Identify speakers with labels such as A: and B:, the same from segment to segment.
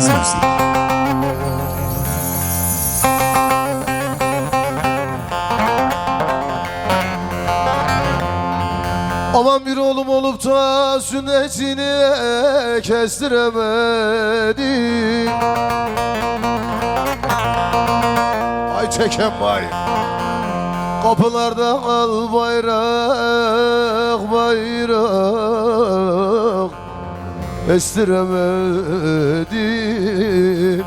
A: Müzik.
B: Aman bir oğlum olup da sünnetini kestiremedim. Ay çeken vay. Kapılarda al bayrak bayrak estiremedim.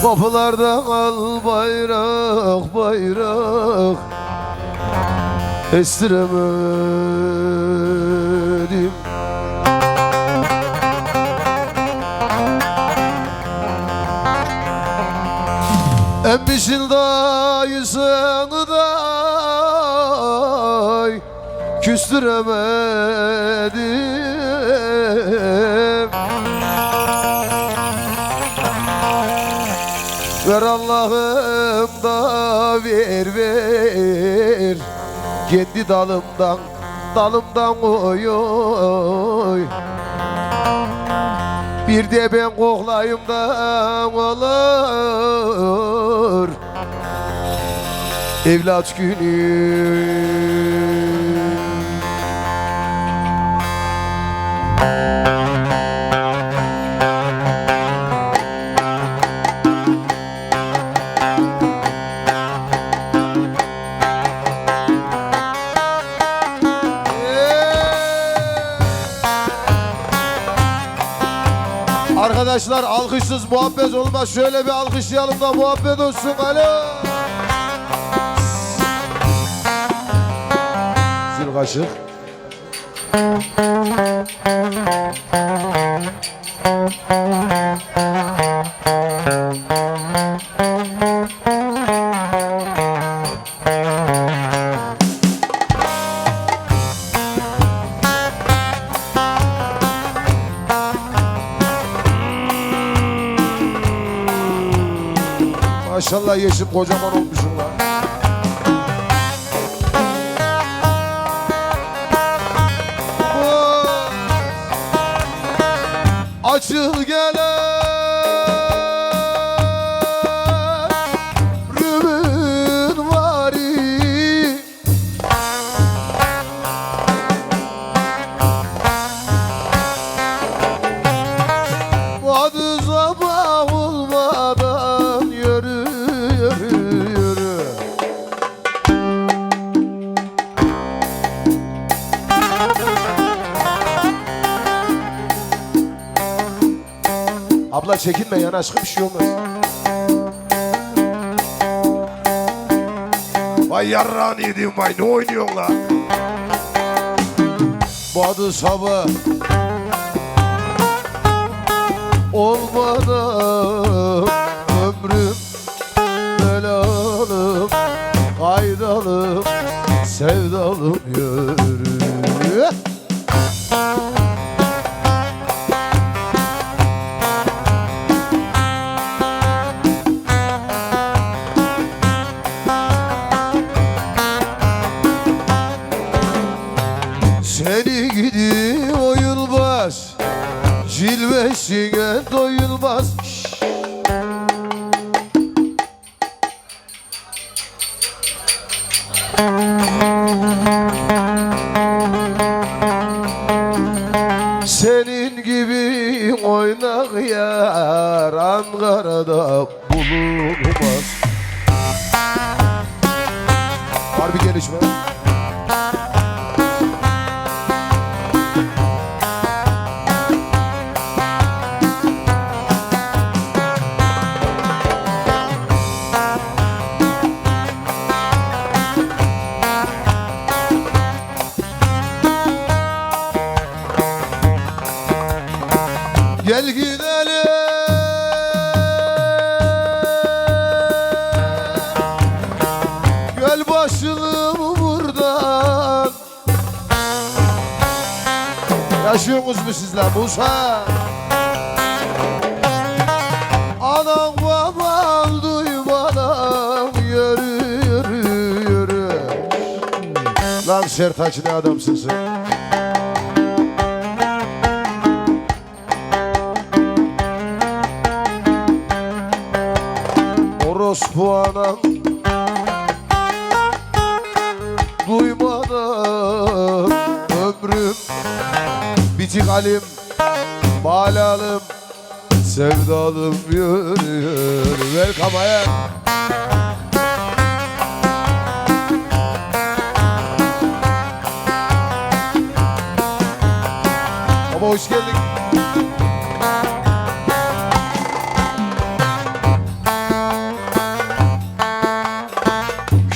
B: Kapılarda al bayrak bayrak estiremedim. Emmişin dayısını day küstüremedim. Ver Allah'ım da ver kendi dalımdan oy oy. Bir de ben koklayayım da olur evlat günü. Arkadaşlar alkışsız muhabbet olmaz. Şöyle bir alkışlayalım da muhabbet olsun. Alo. Zil kaşık. Maşallah yeşil kocaman olmuşum lan. Açıl gelen rümün vari, vadı sabah olmadan yürü yürü yürü. Abla çekinme yanaşkı bir şey olmaz. Vay yarrağını yediğim vay, ne oynuyorsun la? Bu adı sabah olmadan ömrüm belalım, kaydalım, sevdalım yürü. Seni gidi oyulmaz, cilvesine doyulmaz. Senin gibi oynak yar Ankara'da bulunmaz. Var bir gelişme. Gel gidelim göl başını buradan. Yaşıyorsunuz mu sizler Musa? Anam babam duymadan yürü yürü yürü. Lan Sertaç ne adamsın sen? orospu anam duymadan ömrüm bitik halim balalım sevdalım yürüyor. Welcome hayat. Ama hoş geldin.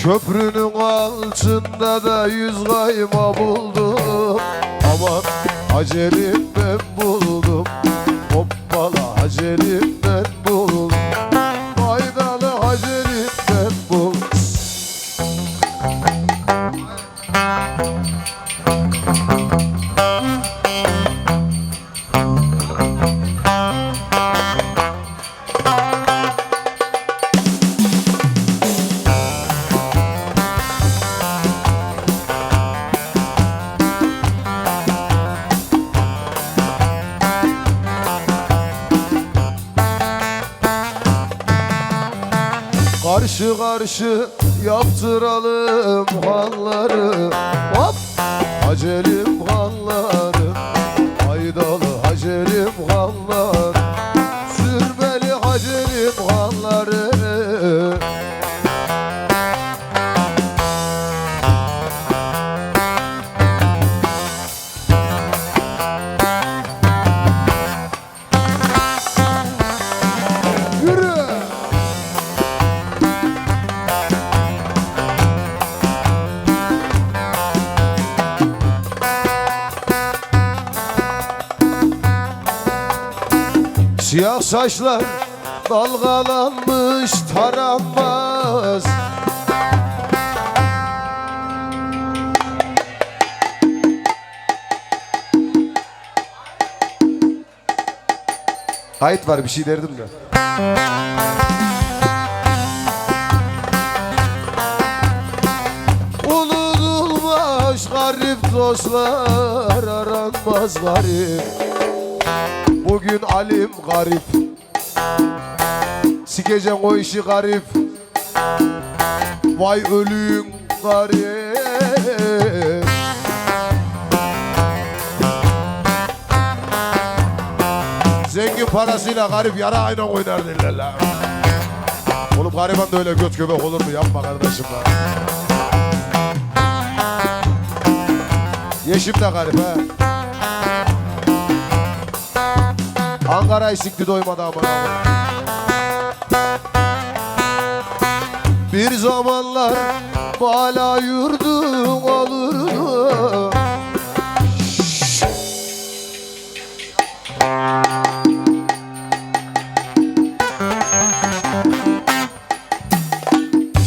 B: Köprünün altında da 100 kayma buldum. Aman acelim ben buldum. Hoppala acelim ben buldum. Faydalı acelim ben buldum. Karşı karşı yaptıralım halları. Hop! Acelim halları, faydalı hacelim halları, sürmeli hacelim halları. Yürü! Siyah saçlar dalgalanmış taranmaz. Kayıt var bir şey derdim de. Unutulmaz garip dostlar aranmaz garip. Bugün alim garip, sikeceksin o işi garip. Vay ölüyün garip. Zengin parasıyla garip yara aynen oynar derler la. Oğlum gariban da öyle göt göbek olur mu? Yapma kardeşim la. Yeşim de garip ha. Ankara'yı sikti doymadı aman aman. Bir zamanlar bala yurdun olurdu.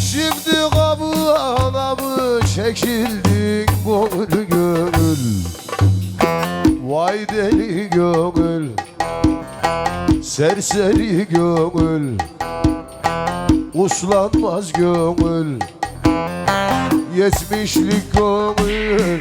B: Şimdi kapıya mı çekildin gönül gönül. Vay deli gönül, serseri gönül, uslanmaz gönül, 70'lik gönül.